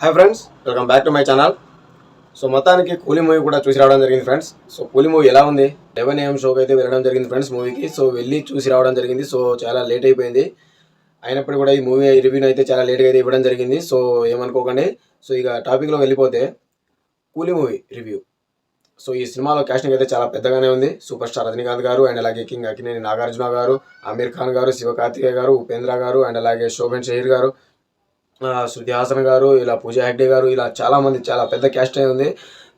Hi friends, welcome back to my channel. So మొత్తానికి కూలీ movie కూడా చూసి రావడం జరిగింది ఫ్రెండ్స్. సో కూలీ మూవీ ఎలా ఉంది? 11 AM షోకి అయితే వెళ్ళడం జరిగింది ఫ్రెండ్స్ మూవీకి. సో వెళ్ళి చూసి రావడం జరిగింది. సో చాలా లేట్ అయిపోయింది. అయినప్పుడు కూడా ఈ మూవీ రివ్యూని అయితే చాలా లేట్గా అయితే ఇవ్వడం జరిగింది. సో ఏమనుకోకండి. సో ఇక టాపిక్లో వెళ్ళిపోతే కూలీ మూవీ రివ్యూ. సో ఈ సినిమాలో కాస్టింగ్ అయితే చాలా పెద్దగానే ఉంది. సూపర్ స్టార్ రజనీకాంత్ గారు అండ్ అలాగే కింగ్ అక్కినేని నాగార్జున గారు, ఆమీర్ ఖాన్ గారు, శివకార్తికేయ గారు, ఉపేంద్ర గారు అండ్ అలాగే శోభన్ షహీర్ గారు, శృతి హాసన్ గారు, ఇలా పూజా హెగ్డే గారు, ఇలా చాలామంది చాలా పెద్ద క్యాస్ట్ అయి ఉంది.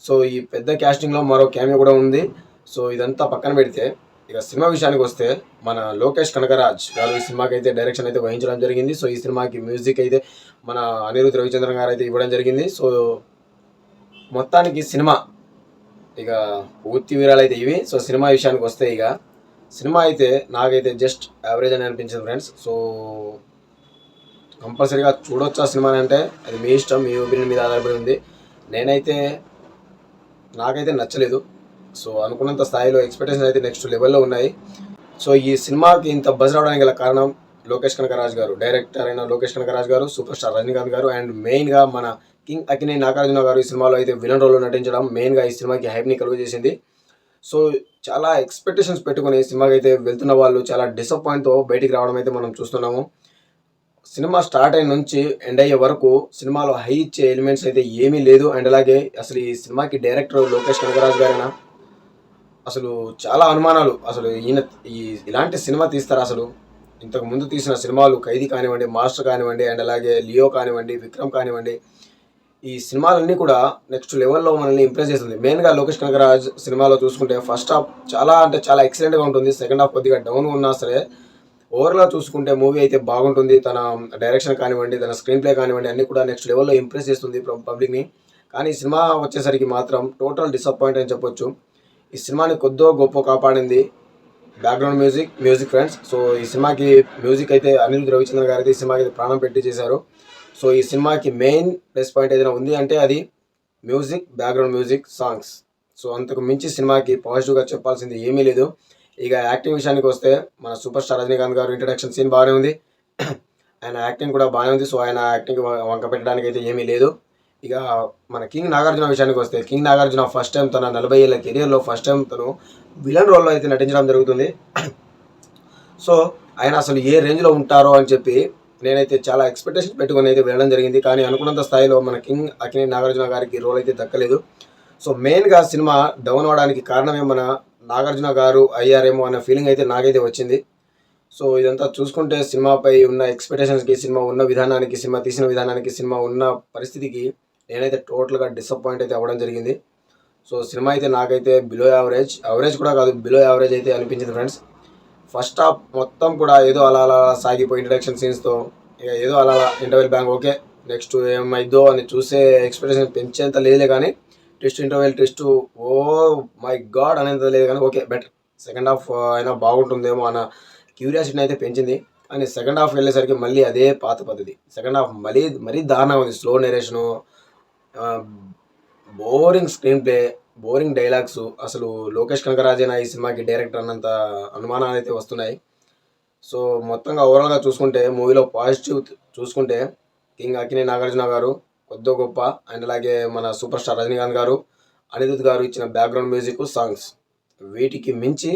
సో ఈ పెద్ద క్యాస్టింగ్లో మరో క్యామియో కూడా ఉంది. సో ఇదంతా పక్కన పెడితే ఇక సినిమా విషయానికి వస్తే మన లోకేష్ కనకరాజ్ గారు ఈ సినిమాకి అయితే డైరెక్షన్ అయితే వహించడం జరిగింది. సో ఈ సినిమాకి మ్యూజిక్ అయితే మన అనిరుద్ధ్ రవిచంద్రన్ గారు అయితే ఇవ్వడం జరిగింది. సో మొత్తానికి సినిమా ఇక పూర్తి వివరాలు అయితే ఇవి. సో సినిమా విషయానికి వస్తే ఇక సినిమా అయితే నాకైతే జస్ట్ యావరేజ్ అని అనిపించింది ఫ్రెండ్స్. సో కంపల్సరీగా చూడొచ్చు ఆ సినిమాని అంటే అది మీ ఇష్టం, మీ ఒపీనియన్ మీద ఆధారపడి ఉంది. నాకైతే నచ్చలేదు. సో అనుకున్నంత స్థాయిలో ఎక్స్పెక్టేషన్ అయితే నెక్స్ట్ లెవెల్లో ఉన్నాయి. సో ఈ సినిమాకి ఇంత బజ్ రావడానికి గల కారణం లోకేష్ కనకరాజ్ గారు, డైరెక్టర్ అయిన లోకేష్ కనకరాజ్ గారు, సూపర్ స్టార్ రజనీకాంత్ గారు అండ్ మెయిన్గా మన కింగ్ అక్కినేని నాగార్జున గారు ఈ సినిమాలో అయితే విలన్ రోల్లో నటించడం మెయిన్గా ఈ సినిమాకి హైప్ని కలుగజేసింది. సో చాలా ఎక్స్పెక్టేషన్స్ పెట్టుకుని సినిమాకి అయితే వెళ్తున్న వాళ్ళు చాలా డిసప్పాయింట్తో బయటికి రావడం అయితే మనం చూస్తున్నాము. సినిమా స్టార్ట్ అయిన నుంచి ఎండ్ అయ్యే వరకు సినిమాలో హై ఇచ్చే ఎలిమెంట్స్ అయితే ఏమీ లేదు. అండ్ అలాగే అసలు ఈ సినిమాకి డైరెక్టర్ లోకేష్ కనకరాజ్ గారైనా అసలు చాలా అనుమానాలు. అసలు ఇలాంటి సినిమా తీస్తారు? అసలు ఇంతకు ముందు తీసిన సినిమాలు ఖైదీ కానివ్వండి, మాస్టర్ కానివ్వండి అండ్ అలాగే లియో కానివ్వండి, విక్రమ్ కానివ్వండి, ఈ సినిమాలన్నీ కూడా నెక్స్ట్ లెవెల్లో మనల్ని ఇంప్రెస్ చేస్తుంది. మెయిన్గా లోకేష్ కనకరాజ్ సినిమాలో చూసుకుంటే ఫస్ట్ హాఫ్ చాలా అంటే చాలా ఎక్సలెంట్గా ఉంటుంది. సెకండ్ హాఫ్ కొద్దిగా డౌన్ ఉన్నా సరే ఓవర్గా చూసుకుంటే మూవీ అయితే బాగుంటుంది. తన డైరెక్షన్ కానివ్వండి, తన స్క్రీన్ ప్లే కానివ్వండి అన్నీ కూడా నెక్స్ట్ లెవెల్లో ఇంప్రెస్ చేస్తుంది పబ్లిక్ని. కానీ ఈ సినిమా వచ్చేసరికి మాత్రం టోటల్ డిసప్పాయింట్ అని చెప్పొచ్చు. ఈ సినిమాని కొద్దో గొప్ప కాపాడింది బ్యాక్గ్రౌండ్ మ్యూజిక్ ఫ్రెండ్స్. సో ఈ సినిమాకి మ్యూజిక్ అయితే అనిరుద్ధ్ రవిచంద్రన్ గారు అయితే ఈ సినిమాకి ప్రాణం పెట్టి చేశారు. సో ఈ సినిమాకి మెయిన్ ప్లస్ పాయింట్ ఏదైనా ఉంది అంటే అది music, background music, songs. So అంతకు మించి సినిమాకి పాజిటివ్గా చెప్పాల్సింది ఏమీ లేదు. ఇక యాక్టింగ్ విషయానికి వస్తే మన సూపర్ స్టార్ రజనీకాంత్ గారు ఇంట్రడక్షన్ సీన్ బాగానే ఉంది. ఆయన యాక్టింగ్ కూడా బాగానే ఉంది. సో ఆయన యాక్టింగ్ వంక పెట్టడానికి అయితే ఏమీ లేదు. ఇక మన కింగ్ నాగార్జున విషయానికి వస్తే కింగ్ నాగార్జున ఫస్ట్ టైం తన 40 ఏళ్ళ కెరియర్లో ఫస్ట్ టైం తను విలన్ రోల్లో అయితే నటించడం జరుగుతుంది. సో ఆయన అసలు ఏ రేంజ్లో ఉంటారో అని చెప్పి నేనైతే చాలా ఎక్స్పెక్టేషన్ పెట్టుకుని అయితే వెళ్ళడం జరిగింది. కానీ అనుకున్నంత స్థాయిలో మన కింగ్ అక్కినేని నాగార్జున గారికి రోల్ అయితే దక్కలేదు. సో మెయిన్గా సినిమా డౌన్ అవడానికి కారణమే మన నాగార్జున గారు అయ్యారేమో అన్న ఫీలింగ్ అయితే నాకైతే వచ్చింది. సో ఇదంతా చూసుకుంటే సినిమాపై ఉన్న ఎక్స్పెక్టేషన్స్కి, సినిమా ఉన్న విధానానికి, సినిమా తీసిన విధానానికి, సినిమా ఉన్న పరిస్థితికి నేనైతే టోటల్గా డిసప్పాయింట్ అయితే అవ్వడం జరిగింది. సో సినిమా అయితే నాకైతే బిలో యావరేజ్ కూడా కాదు, బిలో యావరేజ్ అయితే అనిపించింది ఫ్రెండ్స్. ఫస్ట్ హాఫ్ మొత్తం కూడా ఏదో అలా అలా సాగిపోయి ఇంట్రడక్షన్ సీన్స్తో ఇక ఏదో అలా ఇంటర్వెల్ బ్యాంక్ ఓకే నెక్స్ట్ ఏమైద్దో అని చూసే ఎక్స్పెక్టేషన్ పెంచేంత లేదులే. కానీ ట్విస్ట్ ఓ మై గాడ్ అనేంత లేదు. కానీ ఓకే బెటర్, సెకండ్ హాఫ్ అయినా బాగుంటుందేమో అన్న క్యూరియాసిటీని అయితే పెంచింది. కానీ సెకండ్ హాఫ్ వెళ్ళేసరికి మళ్ళీ అదే పాత పద్ధతి. సెకండ్ హాఫ్ మరీ దారుణంగా ఉంది. Slow narration, boring screenplay, boring dialogues. అసలు లోకేష్ కనకరాజేనా ఈ సినిమాకి డైరెక్టర్ అన్నంత అనుమానాలు అయితే వస్తున్నాయి. సో మొత్తంగా ఓవరాల్గా చూసుకుంటే మూవీలో పాజిటివ్ చూసుకుంటే కింగ్ అక్కినేని నాగార్జున గారు కొద్దో గొప్ప అండ్ అలాగే మన సూపర్ స్టార్ రజనీకాంత్ గారు, అనిరుద్ధ్ గారు ఇచ్చిన బ్యాక్గ్రౌండ్ మ్యూజిక్, సాంగ్స్, వీటికి మించి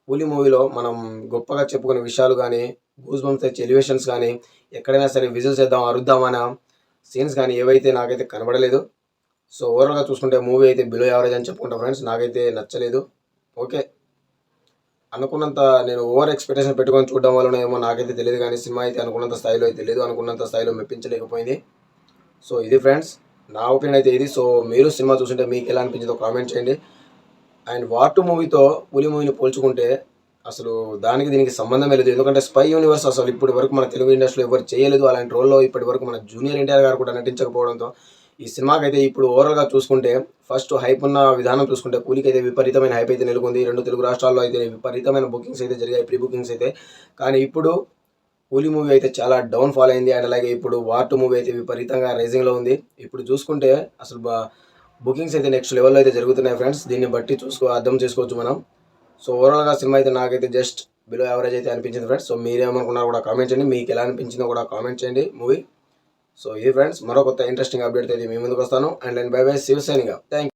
కూలీ మూవీలో మనం గొప్పగా చెప్పుకునే విషయాలు కానీ, గూస్ బంప్స్ తెచ్చే ఎలివేషన్స్ కానీ, ఎక్కడైనా సరే విజిల్స్ వేద్దాం అరుద్దామన్న సీన్స్ కానీ ఏవైతే నాకైతే కనబడలేదు. సో ఓవరాల్గా చూసుకుంటే మూవీ అయితే బిలో యావరేజ్ అని చెప్పుకుంటా ఫ్రెండ్స్. నాకైతే నచ్చలేదు. ఓకే అనుకున్నంత నేను ఓవర్ ఎక్స్పెక్టేషన్ పెట్టుకొని చూడడం వల్ల ఏమో నాకైతే తెలియదు. కానీ సినిమా అయితే అనుకున్నంత స్థాయిలో అయితే లేదు, అనుకున్నంత స్థాయిలో మెప్పించలేకపోయింది. సో ఇది ఫ్రెండ్స్ నా ఒపీనియన్ అయితే ఇది. సో మీరు సినిమా చూస్తుంటే మీకు ఎలా అనిపించిందో కామెంట్ చేయండి. అండ్ వార్ 2 మూవీతో కూలీ మూవీని పోల్చుకుంటే అసలు దానికి దీనికి సంబంధమే లేదు. ఎందుకంటే స్పై యూనివర్స్ అసలు ఇప్పటి వరకు మన తెలుగు ఇండస్ట్రీలో ఎవరు చేయలేదు. అలాంటి రోల్లో ఇప్పటి వరకు మన జూనియర్ ఎన్టీఆర్ గారు కూడా నటించకపోవడంతో ఈ సినిమాకైతే ఇప్పుడు ఓవరాల్గా చూసుకుంటే ఫస్ట్ హైప్ ఉన్న విధానం చూసుకుంటే కూలీకి అయితే విపరీతమైన హైప్ అయితే నెలకొంది. 2 తెలుగు రాష్ట్రాల్లో అయితే విపరీతమైన బుకింగ్స్ అయితే జరిగాయి, ప్రీ బుకింగ్స్ అయితే. కానీ ఇప్పుడు కూలీ మూవీ అయితే చాలా డౌన్ ఫాల్ అయింది. అండ్ అలాగే ఇప్పుడు వార్ 2 మూవీ అయితే విపరీతంగా రైజింగ్లో ఉంది. ఇప్పుడు చూసుకుంటే అసలు బుకింగ్స్ అయితే నెక్స్ట్ లెవెల్లో అయితే జరుగుతున్నాయి ఫ్రెండ్స్. దీన్ని బట్టి అర్థం చేసుకోవచ్చు మనం. సో ఓవరాల్గా సినిమా అయితే నాకైతే జస్ట్ బిలో యావరేజ్ అయితే అనిపించింది ఫ్రెండ్స్. సో మీరేమనుకున్నారో కూడా కామెంట్ చేయండి, మీకు ఎలా అనిపించిందో కూడా కామెంట్ చేయండి మూవీ. సో ఇది ఫ్రెండ్స్, మరో కొత్త ఇంట్రెస్టింగ్ అప్డేట్ అయితే మీ ముందుకు వస్తాను. అండ్ బై బై, శివసేనిగా థ్యాంక్